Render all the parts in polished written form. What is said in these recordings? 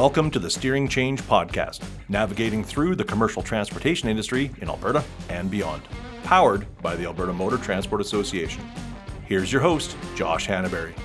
Welcome to the Steering Change Podcast, navigating through the commercial transportation industry in Alberta and beyond. Powered by the Alberta Motor Transport Association. Here's your host, Josh Hannaberry.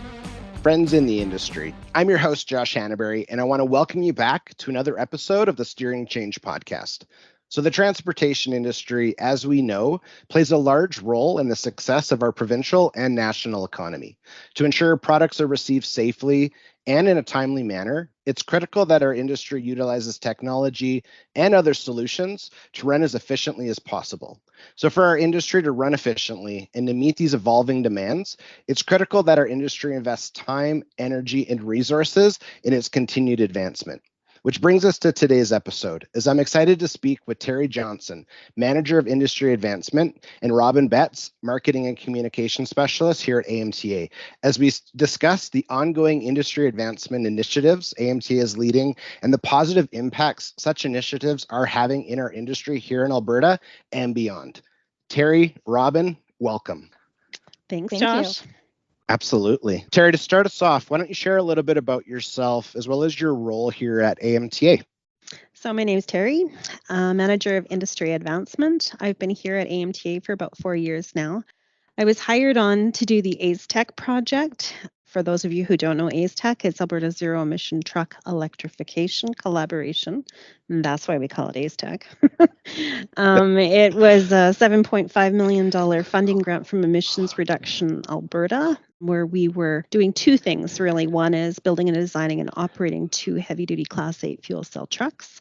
Friends in the industry. I'm your host, Josh Hannaberry, and I want to welcome you back to another episode of the Steering Change Podcast. So the transportation industry, as we know, plays a large role in the success of our provincial and national economy. To ensure products are received safely and in a timely manner, it's critical that our industry utilizes technology and other solutions to run as efficiently as possible. So for our industry to run efficiently and to meet these evolving demands, it's critical that our industry invests time, energy, and resources in its continued advancement. Which brings us to today's episode, as I'm excited to speak with Terri Johnson, Manager of Industry Advancement, and Robyn Betts, Marketing and Communication Specialist here at AMTA, as we discuss the ongoing industry advancement initiatives AMTA is leading and the positive impacts such initiatives are having in our industry here in Alberta and beyond. Terri, Robyn, welcome. Thanks, Josh. Absolutely. Terri, to start us off, why don't you share a little bit about yourself as well as your role here at AMTA? So my name is Terri, Manager of Industry Advancement. I've been here at AMTA for about 4 years now. I was hired on to do the AZTEC project. For those of you who don't know AZTEC, it's Alberta Zero Emission Truck Electrification Collaboration. And that's why we call it AZTEC. It was a $7.5 million funding grant from Emissions Reduction Alberta, where we were doing two things, really. One is building and designing and operating 2 heavy-duty Class 8 fuel cell trucks.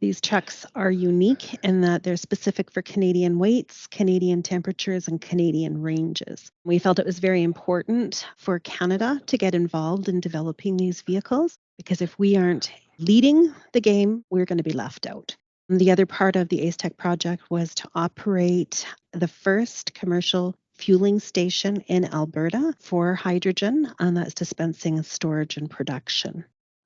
These trucks are unique in that they're specific for Canadian weights, Canadian temperatures, and Canadian ranges. We felt it was very important for Canada to get involved in developing these vehicles, because if we aren't leading the game, we're going to be left out. And the other part of the AZTEC project was to operate the first commercial fueling station in Alberta for hydrogen, and that's dispensing, storage, and production.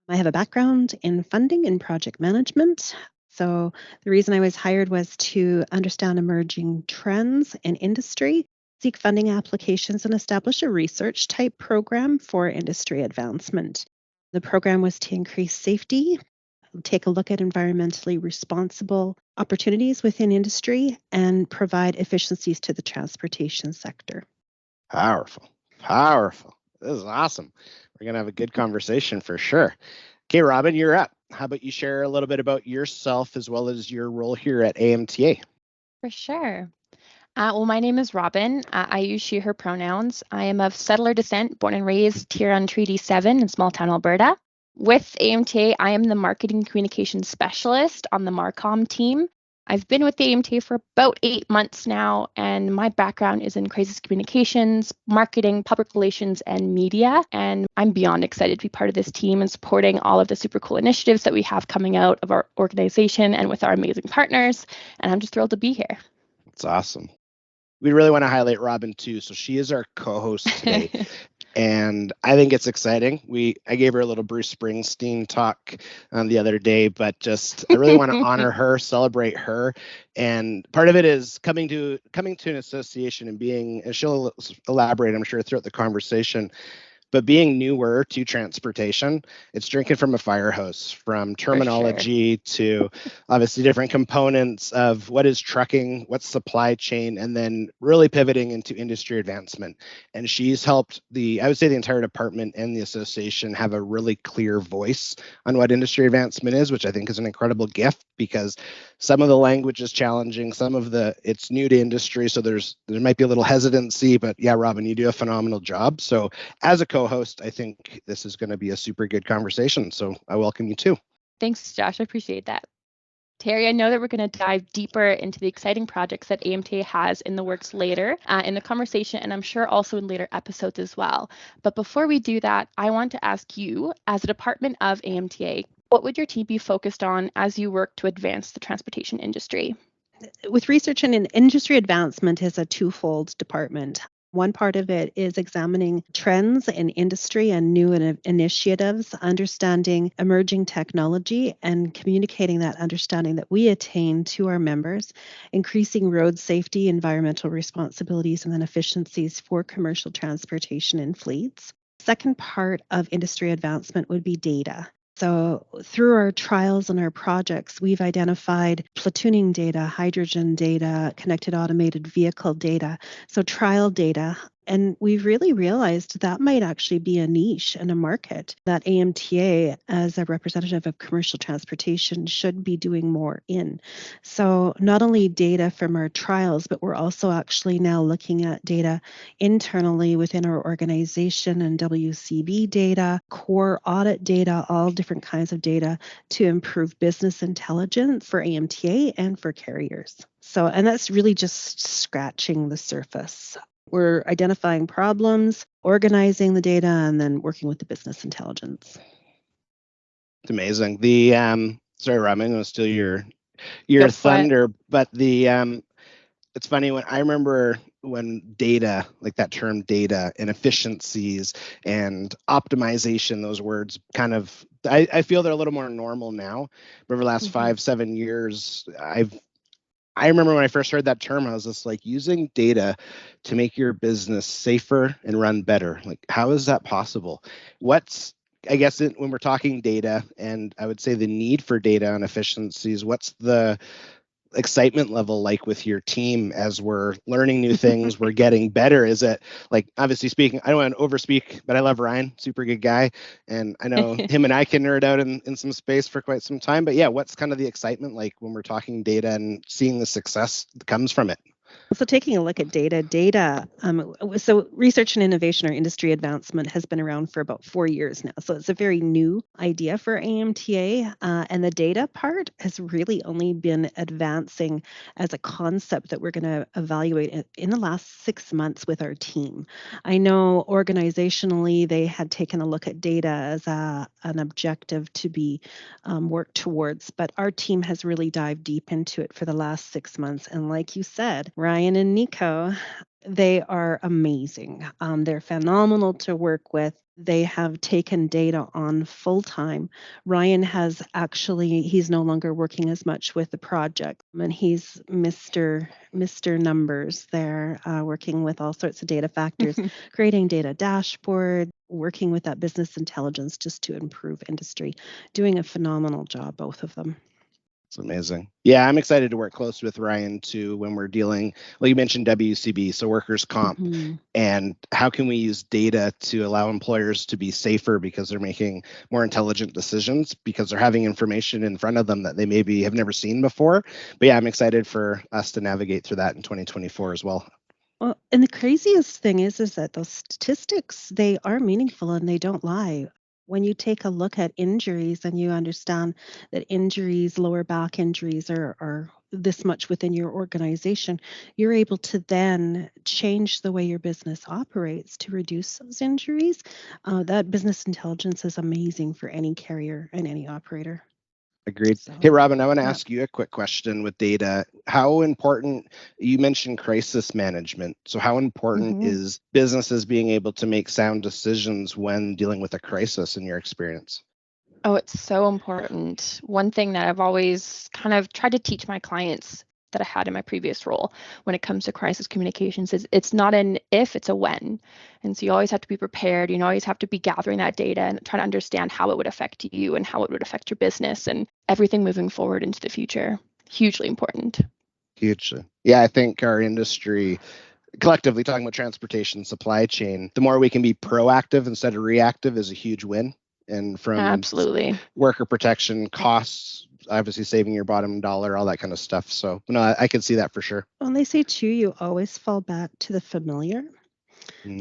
I have a background in funding and project management. So the reason I was hired was to understand emerging trends in industry, seek funding applications, and establish a research type program for industry advancement. The program was to increase safety, take a look at environmentally responsible opportunities within industry, and provide efficiencies to the transportation sector. Powerful. This is awesome. We're going to have a good conversation for sure. Okay, Robyn, you're up. How about you share a little bit about yourself as well as your role here at AMTA? For sure. Well, my name is Robyn. I use she, her pronouns. I am of settler descent, born and raised here on Treaty 7 in small town Alberta. With AMTA, I am the Marketing Communication Specialist on the Marcom team. I've been with the AMTA for about 8 months now, and my background is in crisis communications, marketing, public relations, and media. And I'm beyond excited to be part of this team and supporting all of the super cool initiatives that we have coming out of our organization and with our amazing partners. And I'm just thrilled to be here. It's awesome. We really want to highlight Robyn too. So she is our co-host today. And I think it's exciting. I gave her a little Bruce Springsteen talk the other day, but I really want to honor her, celebrate her. And part of it is coming to an association and she'll elaborate, I'm sure, throughout the conversation. But being newer to transportation, it's drinking from a fire hose, from terminology to obviously different components of what is trucking, what's supply chain, and then really pivoting into industry advancement. And she's helped the entire department and the association have a really clear voice on what industry advancement is, which I think is an incredible gift, because some of the language is challenging, it's new to industry, so there might be a little hesitancy, but yeah, Robyn, you do a phenomenal job. So as a co-host, I think this is going to be a super good conversation. So I welcome you too. Thanks, Josh. I appreciate that. Terri, I know that we're going to dive deeper into the exciting projects that AMTA has in the works later in the conversation, and I'm sure also in later episodes as well. But before we do that, I want to ask you, as a department of AMTA, what would your team be focused on as you work to advance the transportation industry? With research and industry advancement is a twofold department. One part of it is examining trends in industry and new initiatives, understanding emerging technology, and communicating that understanding that we attain to our members, increasing road safety, environmental responsibilities, and then efficiencies for commercial transportation and fleets. Second part of industry advancement would be data. So through our trials and our projects, we've identified platooning data, hydrogen data, connected automated vehicle data, so trial data. And we've really realized that might actually be a niche and a market that AMTA, as a representative of commercial transportation, should be doing more in. So not only data from our trials, but we're also actually now looking at data internally within our organization and WCB data, core audit data, all different kinds of data to improve business intelligence for AMTA and for carriers. So, and that's really just scratching the surface. We're identifying problems, organizing the data, and then working with the business intelligence. It's amazing. The sorry, Robyn, I'm gonna steal your Go for it. thunder, but the it's funny when I remember when data, like that term data and efficiencies and optimization, those words kind of, I feel they're a little more normal now. But over the last 5-7 years, I remember when I first heard that term, I was just like, using data to make your business safer and run better. Like, how is that possible? I guess when we're talking data, and I would say the need for data and efficiencies, what's the excitement level like with your team as we're learning new things, we're getting better? Is it like, obviously speaking, I don't want to overspeak, but I love Ryan, super good guy, and I know him and I can nerd out in some space for quite some time. But yeah, what's kind of the excitement like when we're talking data and seeing the success that comes from it? So taking a look at data, so research and innovation or industry advancement has been around for about 4 years now. So it's a very new idea for AMTA. And the data part has really only been advancing as a concept that we're going to evaluate in the last 6 months with our team. I know organizationally they had taken a look at data as an objective to be worked towards, but our team has really dived deep into it for the last 6 months. And like you said, Ryan and Nico, they are amazing. They're phenomenal to work with. They have taken data on full time. Ryan he's no longer working as much with the project, and he's Mr. Numbers there, working with all sorts of data factors, creating data dashboard, working with that business intelligence just to improve industry, doing a phenomenal job, both of them. It's amazing. Yeah, I'm excited to work close with Ryan too when we're dealing, well, you mentioned WCB, so workers' comp, and how can we use data to allow employers to be safer because they're making more intelligent decisions because they're having information in front of them that they maybe have never seen before. But yeah, I'm excited for us to navigate through that in 2024 as well. Well, and the craziest thing is that those statistics, they are meaningful and they don't lie. When you take a look at injuries and you understand that injuries, lower back injuries are this much within your organization, you're able to then change the way your business operates to reduce those injuries. That business intelligence is amazing for any carrier and any operator. Agreed. So, hey, Robyn, I want to ask you a quick question with data. How important, you mentioned crisis management. So how important is businesses being able to make sound decisions when dealing with a crisis in your experience? Oh, it's so important. One thing that I've always kind of tried to teach my clients that I had in my previous role when it comes to crisis communications is it's not an if, it's a when. And so you always have to be prepared. You always have to be gathering that data and try to understand how it would affect you and how it would affect your business and everything moving forward into the future. Hugely important. Hugely. Yeah, I think our industry, collectively talking about transportation supply chain, the more we can be proactive instead of reactive is a huge win. And from absolutely worker protection, costs, obviously saving your bottom dollar, all that kind of stuff. So no, I can see that for sure. Well, they say too, you always fall back to the familiar.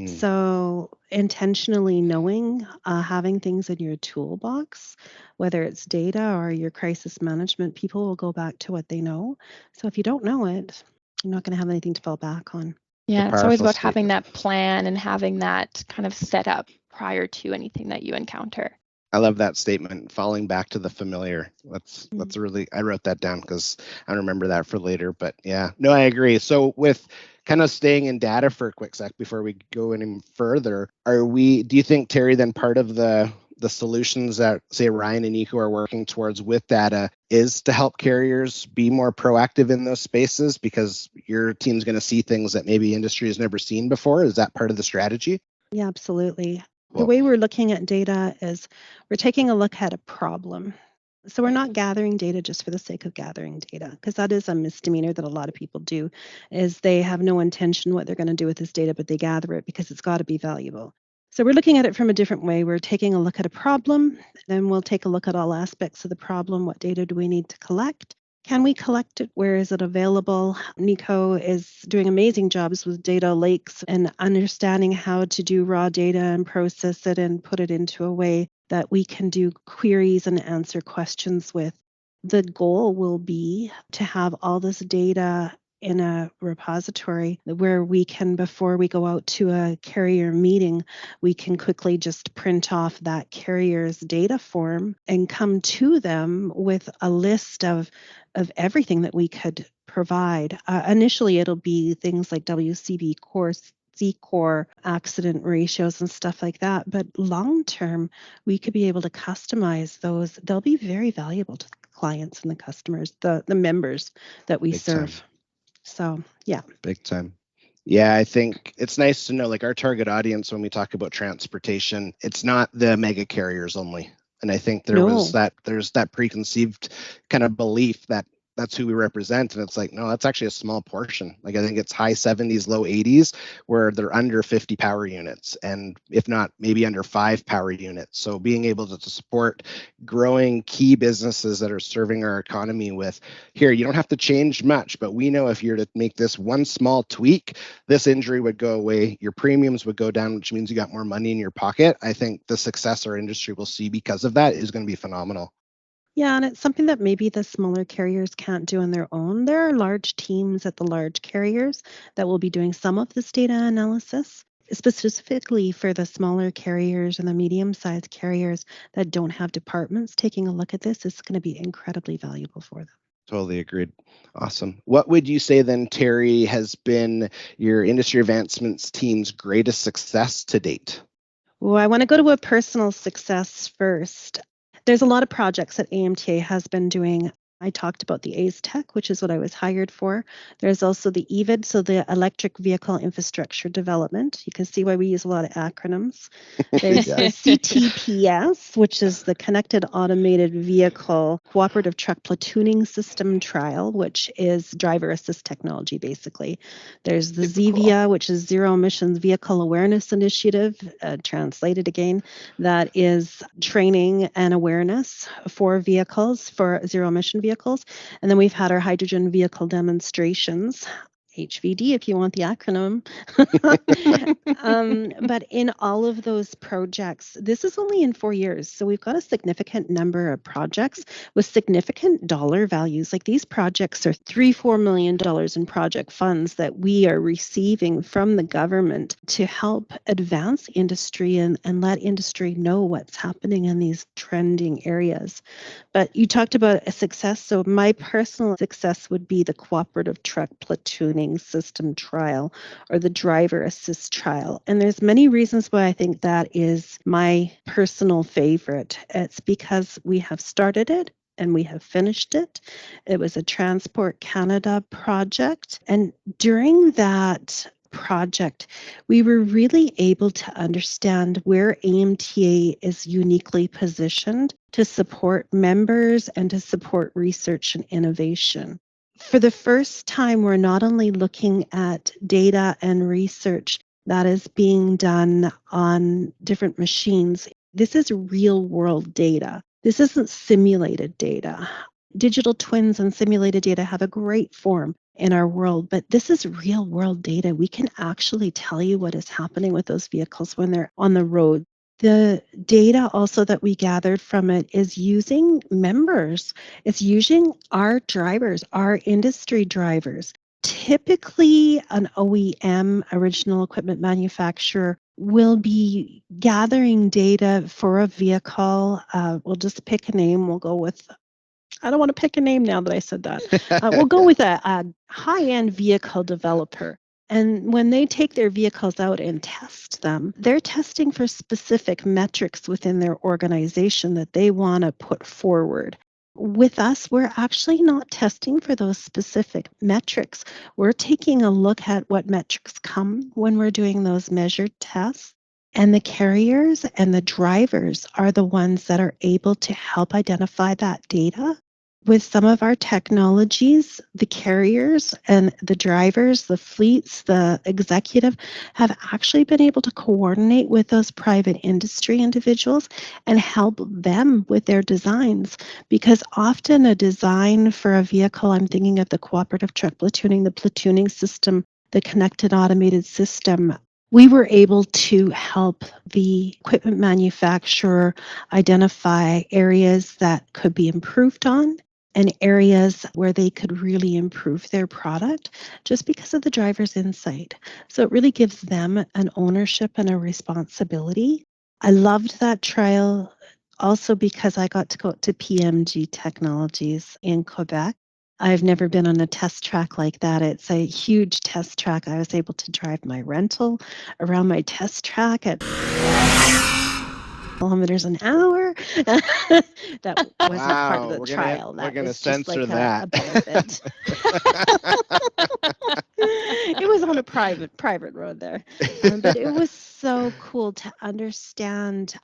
So intentionally knowing, having things in your toolbox, whether it's data or your crisis management, people will go back to what they know. So if you don't know it, you're not going to have anything to fall back on. Yeah, it's always about having that plan and having that kind of set up prior to anything that you encounter. I love that statement, falling back to the familiar. That's really, I wrote that down because I remember that for later. But yeah, no, I agree. So with kind of staying in data for a quick sec before we go any further, do you think, Terri, then part of the solutions that, say, Ryan and Nico are working towards with data is to help carriers be more proactive in those spaces because your team's going to see things that maybe industry has never seen before? Is that part of the strategy? Yeah, absolutely. The way we're looking at data is we're taking a look at a problem. So we're not gathering data just for the sake of gathering data, because that is a misdemeanor that a lot of people do, is they have no intention what they're going to do with this data, but they gather it because it's got to be valuable. So we're looking at it from a different way. We're taking a look at a problem, then we'll take a look at all aspects of the problem. What data do we need to collect? Can we collect it? Where is it available? Nico is doing amazing jobs with data lakes and understanding how to do raw data and process it and put it into a way that we can do queries and answer questions with. The goal will be to have all this data in a repository where we can, before we go out to a carrier meeting, we can quickly just print off that carrier's data form and come to them with a list of everything that we could provide. Initially, it'll be things like WCB course, C-core accident ratios and stuff like that. But long term, we could be able to customize those. They'll be very valuable to the clients and the customers, the members that we serve. So, yeah. Big time. Yeah, I think it's nice to know, like, our target audience when we talk about transportation, it's not the mega carriers only. And I think there's that preconceived kind of belief that that's who we represent. And it's like, no, that's actually a small portion. Like, I think it's high 70s, low 80s, where they're under 50 power units, and if not, maybe under 5 power units. So being able to support growing key businesses that are serving our economy with, here, you don't have to change much, but we know if you're to make this one small tweak, this injury would go away, your premiums would go down, which means you got more money in your pocket. I think the success our industry will see because of that is going to be phenomenal. Yeah, and it's something that maybe the smaller carriers can't do on their own. There are large teams at the large carriers that will be doing some of this data analysis. Specifically for the smaller carriers and the medium-sized carriers that don't have departments, taking a look at this is going to be incredibly valuable for them. Totally agreed. Awesome. What would you say then, Terri, has been your industry advancements team's greatest success to date? Well, I want to go to a personal success first. There's a lot of projects that AMTA has been doing. I talked about the AZTech, which is what I was hired for. There's also the EVID, so the Electric Vehicle Infrastructure Development. You can see why we use a lot of acronyms. There's the CTPS, which is the Connected Automated Vehicle Cooperative Truck Platooning System Trial, which is driver assist technology, basically. There's the ZEVIA, which is Zero Emissions Vehicle Awareness Initiative, translated again, that is training and awareness for vehicles, for zero emission vehicles. And then we've had our hydrogen vehicle demonstrations, HVD if you want the acronym. But in all of those projects, this is only in 4 years. So we've got a significant number of projects with significant dollar values. Like, these projects are $3-4 million in project funds that we are receiving from the government to help advance industry and let industry know what's happening in these trending areas. But you talked about a success. So my personal success would be the cooperative truck platooning system trial, or the driver assist trial. And there's many reasons why I think that is my personal favorite. It's because we have started it and we have finished it. It was a Transport Canada project. And during that project, we were really able to understand where AMTA is uniquely positioned to support members and to support research and innovation. For the first time, we're not only looking at data and research that is being done on different machines. This is real world data. This isn't simulated data. Digital twins and simulated data have a great form in our world, but this is real world data. We can actually tell you what is happening with those vehicles when they're on the road. The data also that we gathered from it is using members. It's using our drivers, our industry drivers. Typically, an OEM, original equipment manufacturer, will be gathering data for a vehicle. We'll just pick a name. We'll go with, I don't want to pick a name now that I said that. We'll go with a high-end vehicle developer. And when they take their vehicles out and test them, they're testing for specific metrics within their organization that they want to put forward. With us, we're actually not testing for those specific metrics. We're taking a look at what metrics come when we're doing those measured tests. And the carriers and the drivers are the ones that are able to help identify that data. With some of our technologies, the carriers and the drivers, the fleets, the executive have actually been able to coordinate with those private industry individuals and help them with their designs. Because often a design for a vehicle, I'm thinking of the cooperative truck platooning, the platooning system, the connected automated system, we were able to help the equipment manufacturer identify areas that could be improved on and areas where they could really improve their product just because of the driver's insight. So it really gives them an ownership and a responsibility. I loved that trial also because I got to go to PMG Technologies in Quebec. I've never been on a test track like that. It's a huge test track. I was able to drive my rental around my test track at kilometers an hour. That wasn't part of Wow, the trial. we're That gonna was just censor like that. a benefit. It was on a private road there, but it was so cool to understand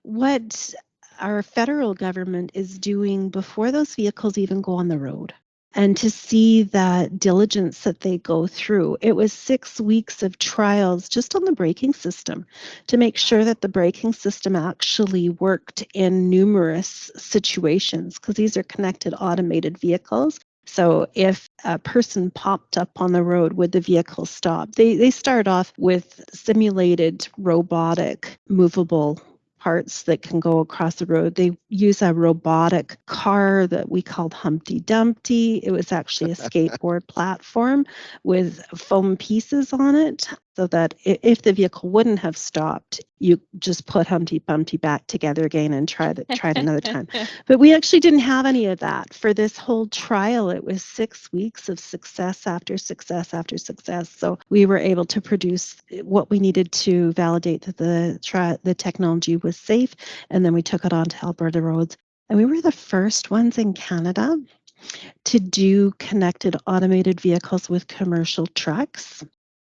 what our federal government is doing before those vehicles even go on the road. And to see that diligence that they go through. It was 6 weeks of trials just on the braking system to make sure that the braking system actually worked in numerous situations because these are connected automated vehicles. So if a person popped up on the road, would the vehicle stop? They start off with simulated robotic movable parts that can go across the road. They use a robotic car that we called Humpty Dumpty. It was actually a skateboard platform with foam pieces on it so that if the vehicle wouldn't have stopped, you just put Humpty Dumpty back together again and try it another time. But we actually didn't have any of that. For this whole trial, it was 6 weeks of success after success after success. So we were able to produce what we needed to validate that the technology was safe, and then we took it on to Alberta roads. And we were the first ones in Canada to do connected automated vehicles with commercial trucks.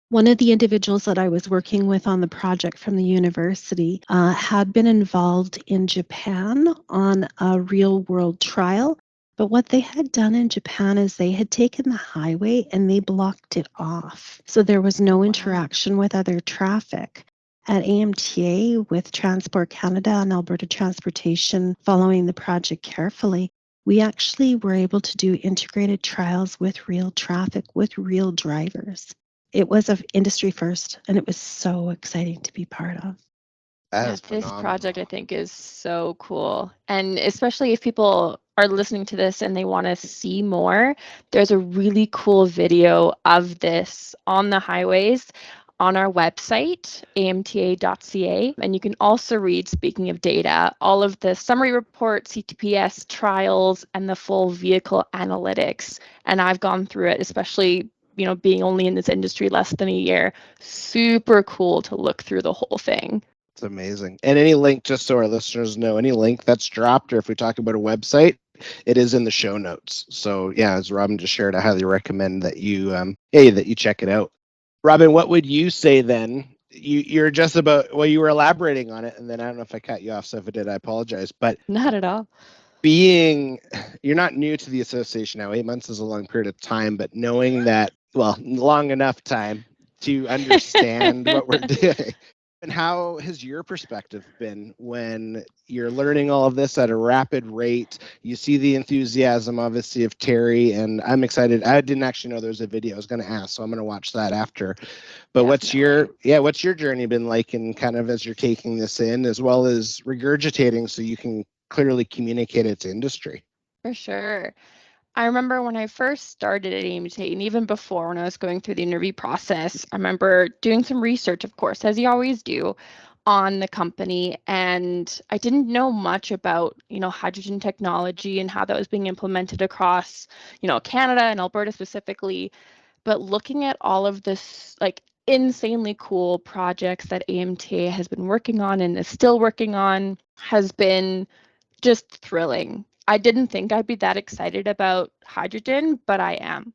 One of the individuals that I was working with on the project from the university had been involved in Japan on a real world trial. But what they had done in Japan is they had taken the highway and they blocked it off. So there was no interaction with other traffic. At AMTA, with Transport Canada and Alberta Transportation following the project carefully, we actually were able to do integrated trials with real traffic, with real drivers. It was an industry first, and it was so exciting to be part of. That Yeah, is this project phenomenal. I think is so cool. And especially if people are listening to this and they want to see more, there's a really cool video of this on the highways on our website, amta.ca. And you can also read, speaking of data, all of the summary report, CTPS trials, and the full vehicle analytics. And I've gone through it, especially being only in this industry less than a year. Super cool to look through the whole thing. It's amazing. And any link, just so our listeners know, any link that's dropped, or if we talk about a website, it is in the show notes. So yeah, as Robyn just shared, I highly recommend that you that you check it out. Robyn, what would you say then? You're just about, well, you were elaborating on it, and then I don't know if I cut you off. So if I did, I apologize. But Not at all. you're not new to the association now. 8 months is a long period of time, but knowing that, well, long enough time to understand what we're doing. And how has your perspective been when you're learning all of this at a rapid rate? You see the enthusiasm, obviously, of Terri, and I'm excited. I didn't actually know there was a video. I was going to ask, so I'm going to watch that after. But what's your journey been like, and kind of as you're taking this in, as well as regurgitating, so you can clearly communicate it to industry? For sure. I remember when I first started at AMTA, and even before when I was going through the interview process, I remember doing some research, of course, as you always do, on the company. And I didn't know much about, hydrogen technology and how that was being implemented across, Canada and Alberta specifically. But looking at all of this, like, insanely cool projects that AMTA has been working on and is still working on has been just thrilling. I didn't think I'd be that excited about hydrogen, but I am.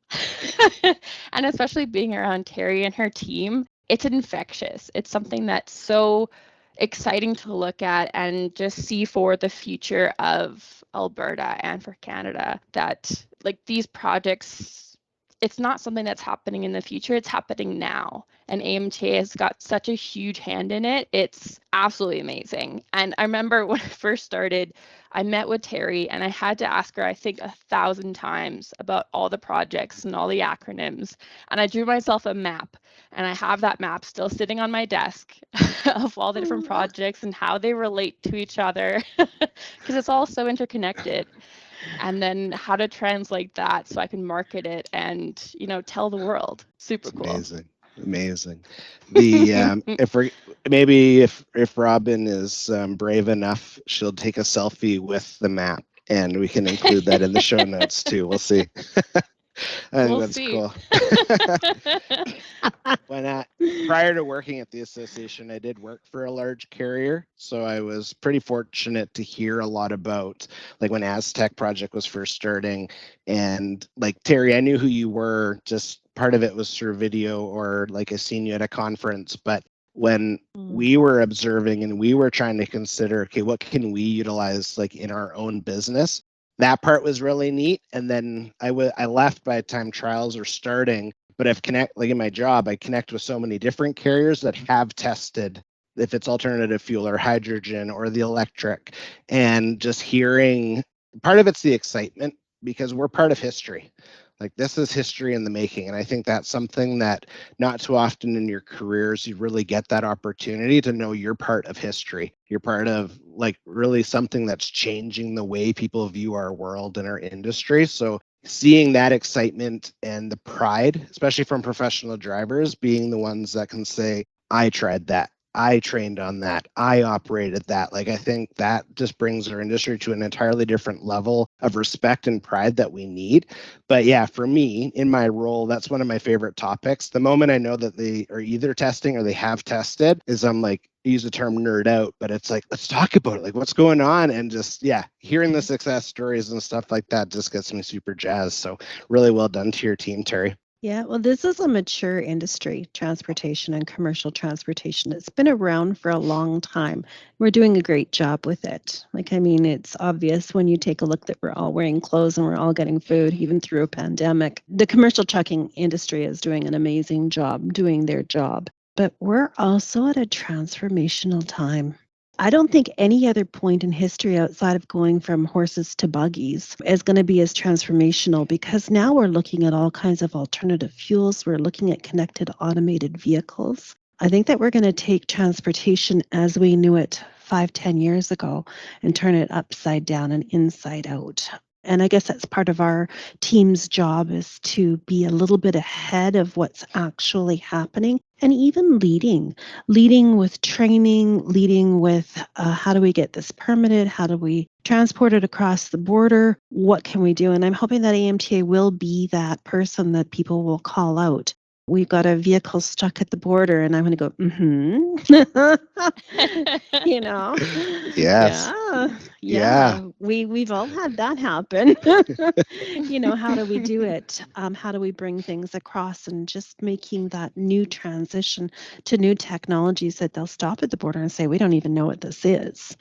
And especially being around Terri and her team, it's infectious. It's something that's so exciting to look at and just see for the future of Alberta and for Canada, that like these projects, it's not something that's happening in the future, it's happening now. And AMTA has got such a huge hand in it. It's absolutely amazing. And I remember when I first started, I met with Terri and I had to ask her, I think 1,000 times about all the projects and all the acronyms. And I drew myself a map, and I have that map still sitting on my desk of all the different projects and how they relate to each other, because it's all so interconnected. And then how to translate that so I can market it and, tell the world. Super It's cool. amazing. The if Robyn is brave enough, she'll take a selfie with the map, and we can include that in the show notes too. We'll see. I think We'll that's see. cool. Prior to working at the association, I did work for a large carrier, so I was pretty fortunate to hear a lot about like when Aztec project was first starting. And like Terri, I knew who you were, just part of it was through video or like I seen you at a conference. But when we were observing and we were trying to consider, okay, what can we utilize like in our own business, that part was really neat. And then I left by the time trials were starting, but in my job, I connect with so many different carriers that have tested if it's alternative fuel or hydrogen or the electric, and just hearing part of it's the excitement because we're part of history. Like this is history in the making. And I think that's something that not too often in your careers, you really get that opportunity to know you're part of history. You're part of like really something that's changing the way people view our world and our industry. So seeing that excitement and the pride, especially from professional drivers, being the ones that can say, I tried that. I trained on that. I operated that. Like, I think that just brings our industry to an entirely different level of respect and pride that we need. But yeah, for me, in my role, that's one of my favorite topics. The moment I know that they are either testing or they have tested is I'm like, use the term nerd out, but it's like, let's talk about it. Like, what's going on? And just, yeah, hearing the success stories and stuff like that just gets me super jazzed. So really well done to your team, Terri. Yeah, well, this is a mature industry, transportation and commercial transportation. It's been around for a long time. We're doing a great job with it. Like, I mean, it's obvious when you take a look that we're all wearing clothes and we're all getting food, even through a pandemic. The commercial trucking industry is doing an amazing job doing their job. But we're also at a transformational time. I don't think any other point in history outside of going from horses to buggies is going to be as transformational, because now we're looking at all kinds of alternative fuels. We're looking at connected automated vehicles. I think that we're going to take transportation as we knew it 5, 10 years ago and turn it upside down and inside out. And I guess that's part of our team's job, is to be a little bit ahead of what's actually happening, and even leading with training, leading with how do we get this permitted? How do we transport it across the border? What can we do? And I'm hoping that AMTA will be that person that people will call out. We've got a vehicle stuck at the border, and I'm going to go, you know, Yes. yeah. We've all had that happen. How do we do it? How do we bring things across, and just making that new transition to new technologies that they'll stop at the border and say, we don't even know what this is.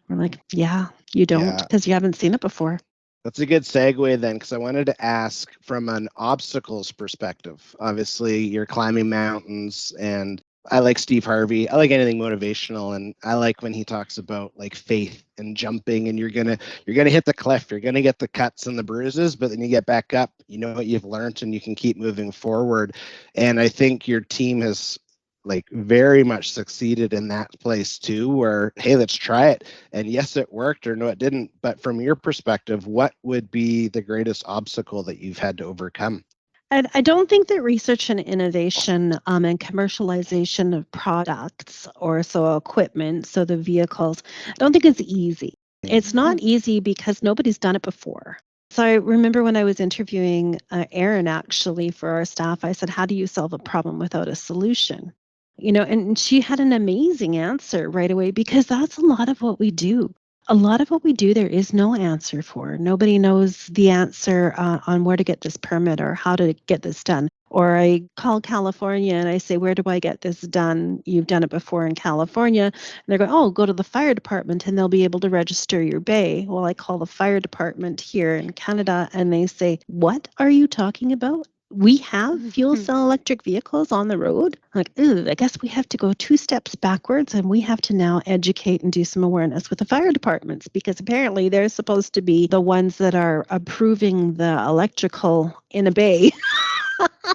We're like, yeah, you don't, Yeah. because you haven't seen it before. That's a good segue then, because I wanted to ask from an obstacles perspective. Obviously, you're climbing mountains, and I like Steve Harvey. I like anything motivational, and I like when he talks about like faith and jumping, and you're gonna hit the cliff, you're gonna get the cuts and the bruises, but then you get back up. You know what you've learned, and you can keep moving forward. And I think your team has like very much succeeded in that place too, where hey, let's try it, and yes, it worked, or no, it didn't. But from your perspective, what would be the greatest obstacle that you've had to overcome? I don't think that research and innovation and commercialization of products, or so equipment, so the vehicles, I don't think it's easy. It's not easy because nobody's done it before. So I remember when I was interviewing Erin, actually, for our staff, I said, how do you solve a problem without a solution? And she had an amazing answer right away, because that's a lot of what we do. A lot of what we do, there is no answer for. Nobody knows the answer on where to get this permit or how to get this done, Or I call California and I say, where do I get this done? You've done it before in California. And they're going, oh, go to the fire department and they'll be able to register your bay. Well, I call the fire department here in Canada and they say, what are you talking about? We have fuel cell electric vehicles on the road. Like, I guess we have to go 2 steps backwards and we have to now educate and do some awareness with the fire departments, because apparently they're supposed to be the ones that are approving the electrical in a bay.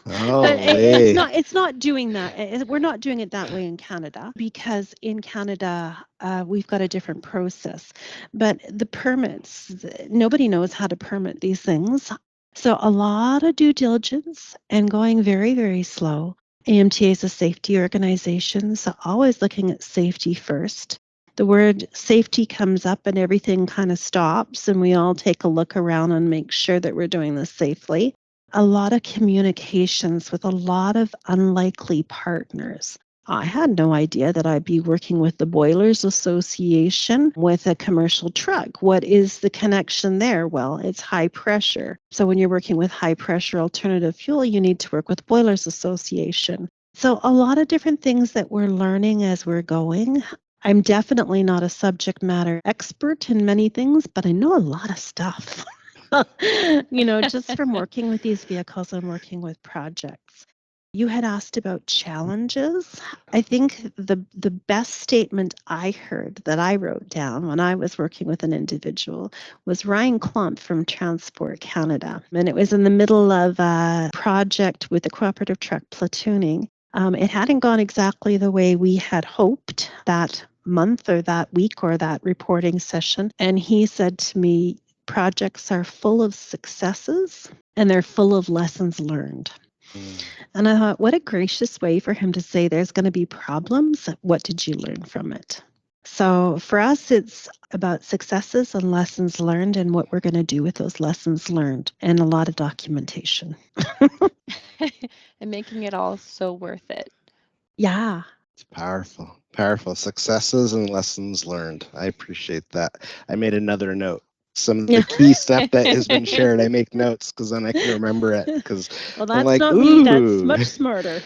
Oh, But way. it's not doing that. We're not doing it that way in Canada, because in Canada we've got a different process. But the permits, nobody knows how to permit these things. So a lot of due diligence and going very, very slow. AMTA is a safety organization, so always looking at safety first. The word safety comes up and everything kind of stops, and we all take a look around and make sure that we're doing this safely. A lot of communications with a lot of unlikely partners. I had no idea that I'd be working with the Boilers Association with a commercial truck. What is the connection there? Well, it's high pressure. So when you're working with high pressure alternative fuel, you need to work with Boilers Association. So a lot of different things that we're learning as we're going. I'm definitely not a subject matter expert in many things, but I know a lot of stuff. Just from working with these vehicles and working with projects. You had asked about challenges. I think the best statement I heard that I wrote down when I was working with an individual was Ryan Klump from Transport Canada. And it was in the middle of a project with the cooperative truck platooning. It hadn't gone exactly the way we had hoped that month or that week or that reporting session. And he said to me, projects are full of successes and they're full of lessons learned. And I thought, what a gracious way for him to say there's going to be problems. What did you learn from it? So for us, it's about successes and lessons learned and what we're going to do with those lessons learned, and a lot of documentation. And making it all so worth it. Yeah. It's powerful. Powerful successes and lessons learned. I appreciate that. I made another note. Some of the key stuff that has been shared, I make notes because then I can remember it. Because well, I'm that's like, not ooh. me. That's much smarter.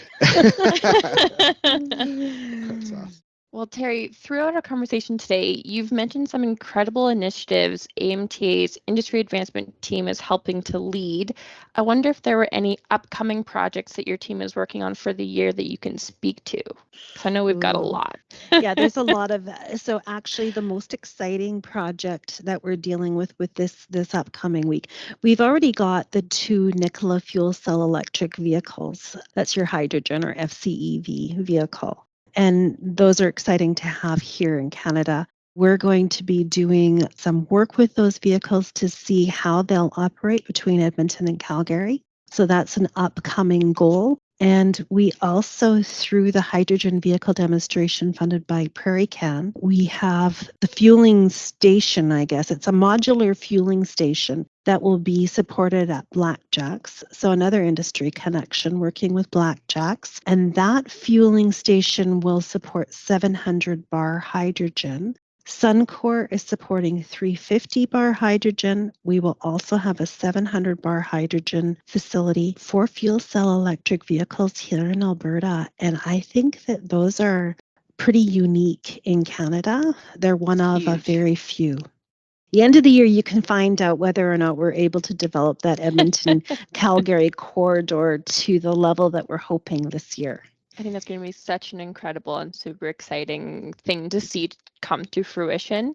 That's awesome. Well, Terri, throughout our conversation today, you've mentioned some incredible initiatives AMTA's Industry Advancement team is helping to lead. I wonder if there were any upcoming projects that your team is working on for the year that you can speak to, because I know we've got a lot. Yeah, there's a lot of, so actually the most exciting project that we're dealing with this upcoming week, we've already got the 2 Nikola fuel cell electric vehicles. That's your hydrogen or FCEV vehicle. And those are exciting to have here in Canada. We're going to be doing some work with those vehicles to see how they'll operate between Edmonton and Calgary. So that's an upcoming goal. And we also, through the hydrogen vehicle demonstration funded by Prairie Can, we have the fueling station, I guess. It's a modular fueling station that will be supported at Blackjack's. So another industry connection working with Blackjack's. And that fueling station will support 700 bar hydrogen. Suncor is supporting 350 bar hydrogen. We will also have a 700 bar hydrogen facility for fuel cell electric vehicles here in Alberta. And I think that those are pretty unique in Canada. They're one of a very few. The end of the year, you can find out whether or not we're able to develop that Edmonton-Calgary corridor to the level that we're hoping this year. I think that's going to be such an incredible and super exciting thing to see come to fruition.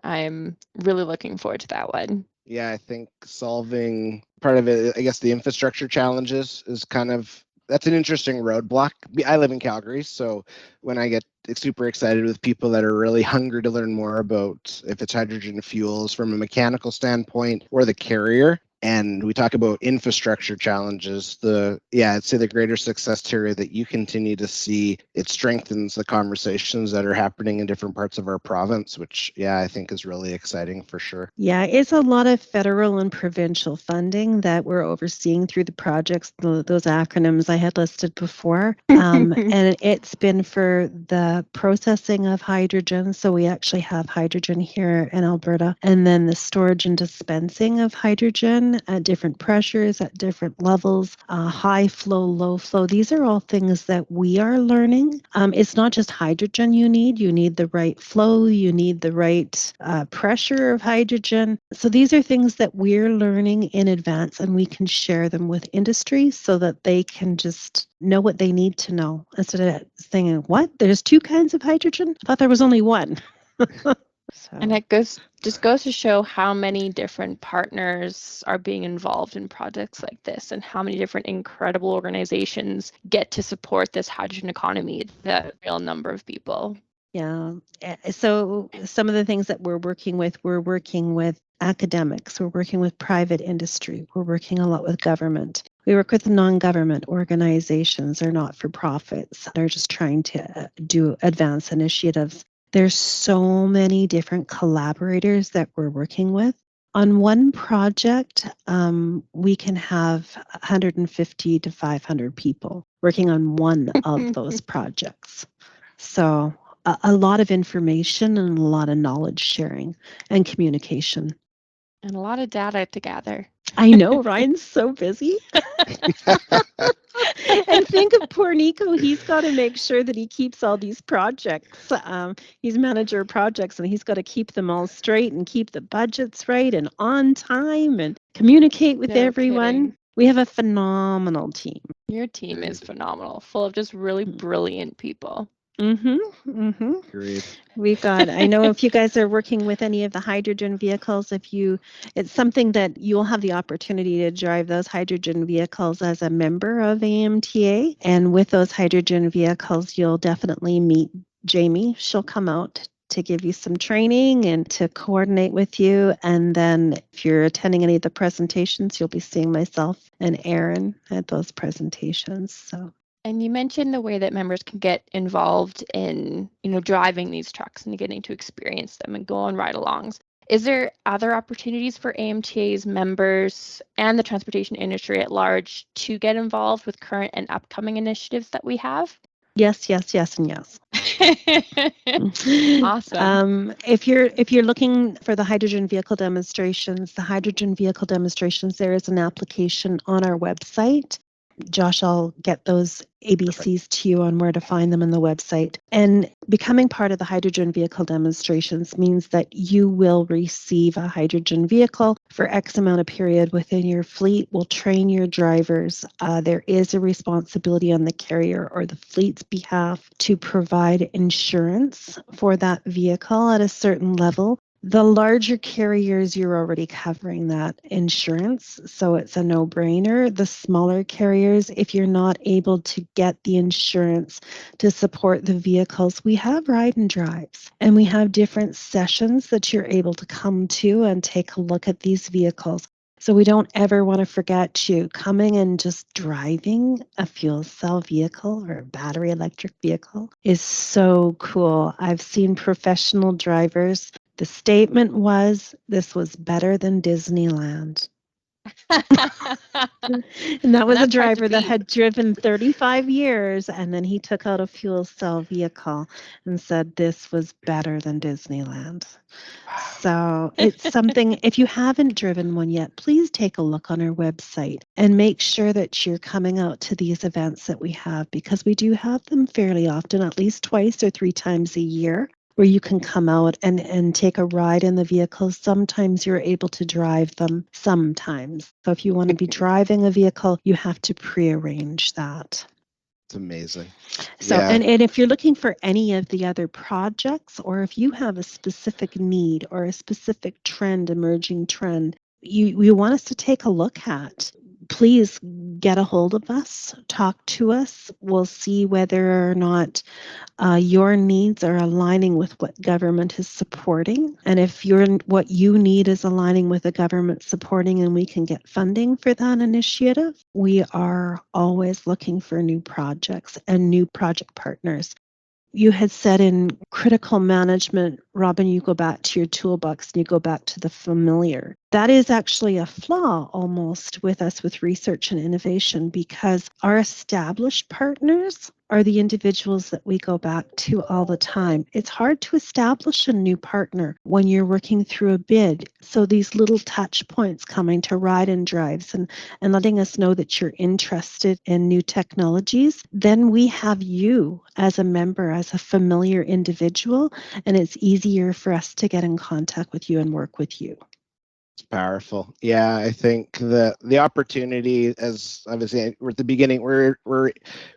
I'm really looking forward to that one. Yeah, I think solving part of it, I guess the infrastructure challenges is kind of, that's an interesting roadblock. I live in Calgary, so when I get super excited with people that are really hungry to learn more about if it's hydrogen fuels from a mechanical standpoint or the carrier, and we talk about infrastructure challenges, I'd say the greater success, Terri, that you continue to see, it strengthens the conversations that are happening in different parts of our province, which, I think is really exciting for sure. Yeah, it's a lot of federal and provincial funding that we're overseeing through the projects, those acronyms I had listed before. And it's been for the processing of hydrogen. So we actually have hydrogen here in Alberta, and then the storage and dispensing of hydrogen hydrogen at different pressures, at different levels, high flow, low flow. These are all things that we are learning. It's not just hydrogen you need the right flow, you need the right pressure of hydrogen. So these are things that we're learning in advance, and we can share them with industry so that they can just know what they need to know instead of saying, what? There's two kinds of hydrogen? I thought there was only one. And it goes to show how many different partners are being involved in projects like this, and how many different incredible organizations get to support this hydrogen economy, the real number of people. Yeah. So some of the things that we're working with academics, we're working with private industry, we're working a lot with government. We work with non-government organizations or not-for-profits that are just trying to do advance initiatives. There's so many different collaborators that we're working with. On one project, we can have 150 to 500 people working on one of those projects. So a lot of information and a lot of knowledge sharing and communication. And a lot of data to gather. I know, Ryan's so busy. And think of poor Nico. He's got to make sure that he keeps all these projects. He's manager of projects, and he's got to keep them all straight and keep the budgets right and on time and communicate with everyone. Kidding. We have a phenomenal team. Your team is phenomenal, full of just really brilliant people. Agreed. We've got, I know if you guys are working with any of the hydrogen vehicles, it's something that you'll have the opportunity to drive those hydrogen vehicles as a member of AMTA. And with those hydrogen vehicles, you'll definitely meet Jamie. She'll come out to give you some training and to coordinate with you. And then if you're attending any of the presentations, you'll be seeing myself and Aaron at those presentations. So. And you mentioned the way that members can get involved in, driving these trucks and getting to experience them and go on ride-alongs. Is there other opportunities for AMTA's members and the transportation industry at large to get involved with current and upcoming initiatives that we have? Yes, and yes. Awesome. If you're looking for the hydrogen vehicle demonstrations, there is an application on our website. Josh, I'll get those ABCs to you on where to find them on the website. And becoming part of the hydrogen vehicle demonstrations means that you will receive a hydrogen vehicle for X amount of period within your fleet. We'll train your drivers. There is a responsibility on the carrier or the fleet's behalf to provide insurance for that vehicle at a certain level. The larger carriers, you're already covering that insurance, so it's a no-brainer. The smaller carriers, if you're not able to get the insurance to support the vehicles, we have ride and drives, and we have different sessions that you're able to come to and take a look at these vehicles. So we don't ever want to forget you. Coming and just driving a fuel cell vehicle or a battery electric vehicle is so cool. I've seen professional drivers. The statement was, this was better than Disneyland. And that was a driver that had driven 35 years, and then he took out a fuel cell vehicle and said this was better than Disneyland. So it's something, if you haven't driven one yet, please take a look on our website and make sure that you're coming out to these events that we have, because we do have them fairly often, at least twice or three times a year, where you can come out and take a ride in the vehicles. Sometimes you're able to drive them, sometimes. So if you want to be driving a vehicle, you have to prearrange that. It's amazing. So, Yeah. and if you're looking for any of the other projects, or if you have a specific need or a specific emerging trend, you want us to take a look at, please get a hold of us, talk to us. We'll see whether or not your needs are aligning with what government is supporting. And if what you need is aligning with the government supporting and we can get funding for that initiative, we are always looking for new projects and new project partners. You had said in critical management Robyn, you go back to your toolbox and you go back to the familiar. That is actually a flaw almost with us with research and innovation, because our established partners are the individuals that we go back to all the time. It's hard to establish a new partner when you're working through a bid. So these little touch points coming to ride and drives and letting us know that you're interested in new technologies, then we have you as a member, as a familiar individual, and it's easier for us to get in contact with you and work with you. It's powerful. Yeah, I think the opportunity, as I was saying, we're at the beginning,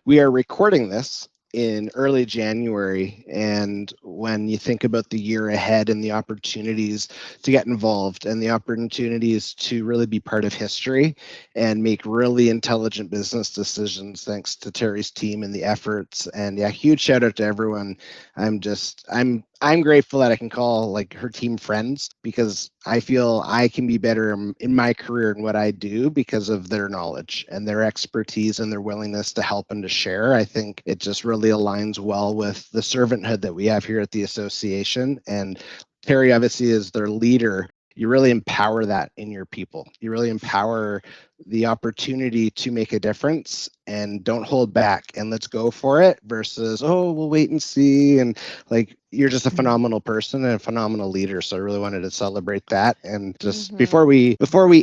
we are recording this in early January, and when you think about the year ahead and the opportunities to get involved and the opportunities to really be part of history and make really intelligent business decisions, thanks to Terri's team and the efforts. And yeah, huge shout out to everyone. I'm grateful that I can call like her team friends, because I feel I can be better in my career and what I do because of their knowledge and their expertise and their willingness to help and to share. I think it just really aligns well with the servanthood that we have here at the association. And Terri, obviously, as their leader, you really empower that in your people. You really empower the opportunity to make a difference, and don't hold back and let's go for it, versus, oh, we'll wait and see. And like, you're just a phenomenal person and a phenomenal leader. So I really wanted to celebrate that. And just before we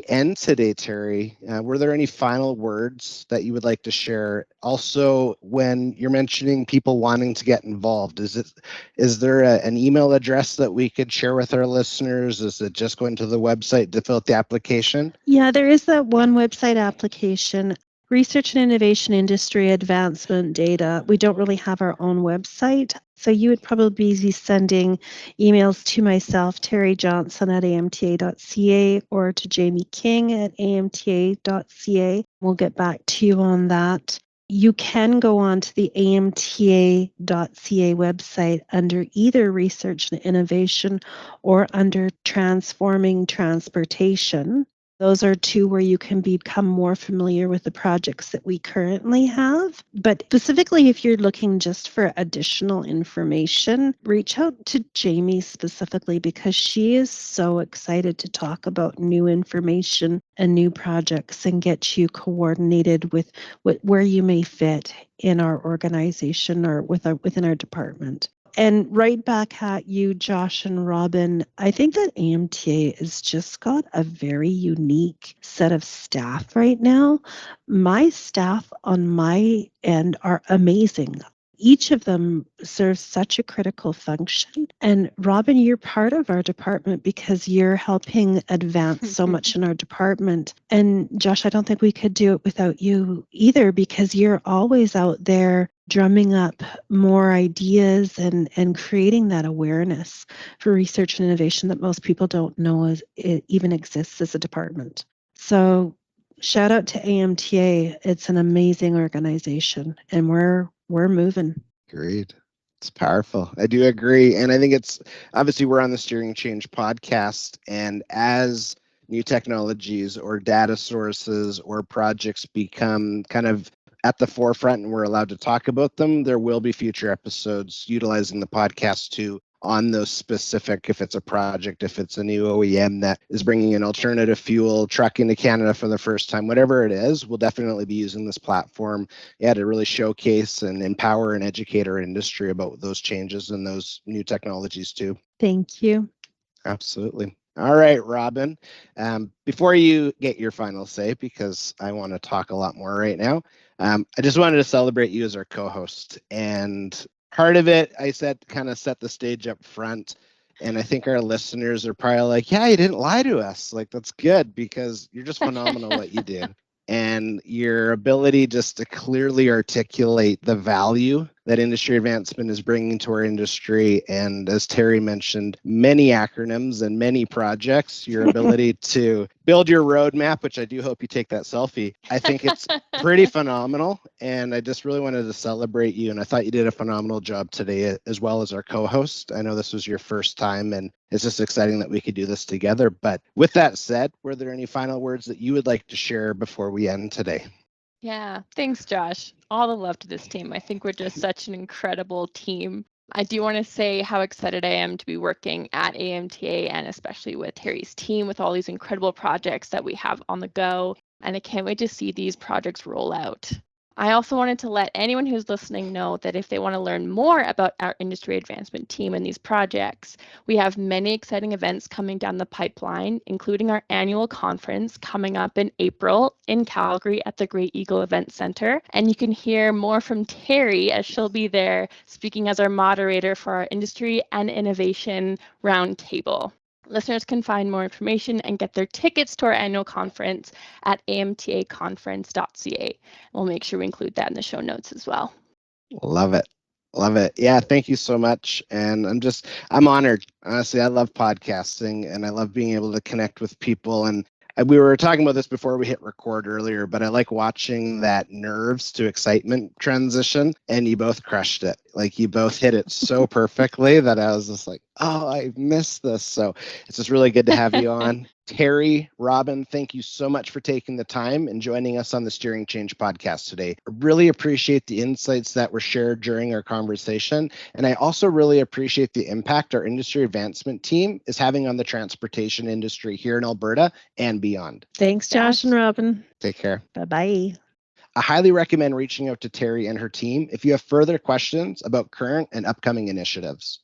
end today, Terri, were there any final words that you would like to share? Also, when you're mentioning people wanting to get involved, is there an email address that we could share with our listeners? Is it just going to the website to fill out the application? Yeah, there is that one website application. Research and Innovation Industry Advancement Data. We don't really have our own website. So you would probably be sending emails to myself, Terri Johnson at amta.ca, or to Jamie King at amta.ca. We'll get back to you on that. You can go on to the amta.ca website under either Research and Innovation or under Transforming Transportation. Those are two where you can become more familiar with the projects that we currently have. But specifically, if you're looking just for additional information, reach out to Jamie specifically, because she is so excited to talk about new information and new projects and get you coordinated with where you may fit in our organization or within our department. And right back at you, Josh and Robyn, I think that AMTA has just got a very unique set of staff right now. My staff on my end are amazing. Each of them serves such a critical function. And Robyn, you're part of our department because you're helping advance so much in our department. And Josh, I don't think we could do it without you either, because you're always out there drumming up more ideas and creating that awareness for research and innovation that most people don't know it even exists as a department. So shout out to AMTA. It's an amazing organization, and we're moving. Great. It's powerful. I do agree. And I think it's obviously we're on the Steering Change podcast. And as new technologies or data sources or projects become kind of at the forefront and we're allowed to talk about them, there will be future episodes utilizing the podcast to on those specific, if it's a project, if it's a new OEM that is bringing an alternative fuel truck into Canada for the first time, whatever it is, we'll definitely be using this platform to really showcase and empower and educate our industry about those changes and those new technologies too. Thank you. Absolutely. All right, Robyn. Before you get your final say, because I want to talk a lot more right now, I just wanted to celebrate you as our co-host. And part of it, I said, kind of set the stage up front. And I think our listeners are probably like, yeah, you didn't lie to us. Like, that's good, because you're just phenomenal what you do. And your ability just to clearly articulate the value that industry advancement is bringing to our industry. And as Terri mentioned, many acronyms and many projects, your ability to build your roadmap, which I do hope you take that selfie. I think it's pretty phenomenal. And I just really wanted to celebrate you. And I thought you did a phenomenal job today, as well as our co-host. I know this was your first time, and it's just exciting that we could do this together. But with that said, were there any final words that you would like to share before we end today? Yeah, thanks, Josh. All the love to this team. I think we're just such an incredible team. I do want to say how excited I am to be working at AMTA and especially with Terry's team with all these incredible projects that we have on the go. And I can't wait to see these projects roll out. I also wanted to let anyone who's listening know that if they want to learn more about our industry advancement team and these projects, we have many exciting events coming down the pipeline, including our annual conference coming up in April in Calgary at the Great Eagle Event Center. And you can hear more from Terri as she'll be there speaking as our moderator for our industry and innovation roundtable. Listeners can find more information and get their tickets to our annual conference at amtaconference.ca. We'll make sure we include that in the show notes as well. Love it. Love it. Yeah, thank you so much. And I'm honored. Honestly, I love podcasting and I love being able to connect with people. And we were talking about this before we hit record earlier, but I like watching that nerves to excitement transition. And you both crushed it. Like you both hit it so perfectly that I was just like, oh, I missed this. So it's just really good to have you on. Terri, Robyn, thank you so much for taking the time and joining us on the Steering Change podcast today. I really appreciate the insights that were shared during our conversation. And I also really appreciate the impact our industry advancement team is having on the transportation industry here in Alberta and beyond. Thanks, Josh and Robyn. Take care. Bye-bye. I highly recommend reaching out to Terri and her team if you have further questions about current and upcoming initiatives.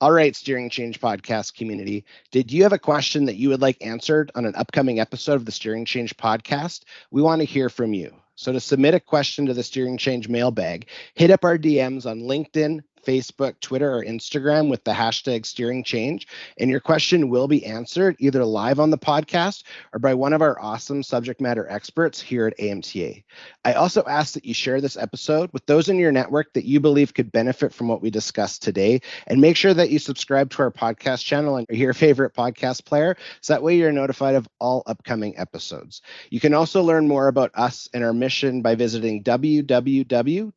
All right, Steering Change podcast community, did you have a question that you would like answered on an upcoming episode of the Steering Change podcast? We want to hear from you. So to submit a question to the Steering Change mailbag, hit up our DMs on LinkedIn, Facebook, Twitter, or Instagram with the hashtag Steering Change, and your question will be answered either live on the podcast or by one of our awesome subject matter experts here at AMTA. I also ask that you share this episode with those in your network that you believe could benefit from what we discussed today, and make sure that you subscribe to our podcast channel and your favorite podcast player, so that way you're notified of all upcoming episodes. You can also learn more about us and our mission by visiting www.amta.ca.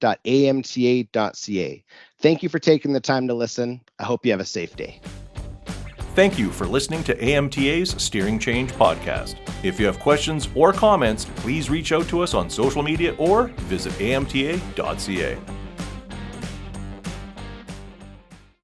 Thank you for taking the time to listen. I hope you have a safe day. Thank you for listening to AMTA's Steering Change podcast. If you have questions or comments, please reach out to us on social media or visit amta.ca.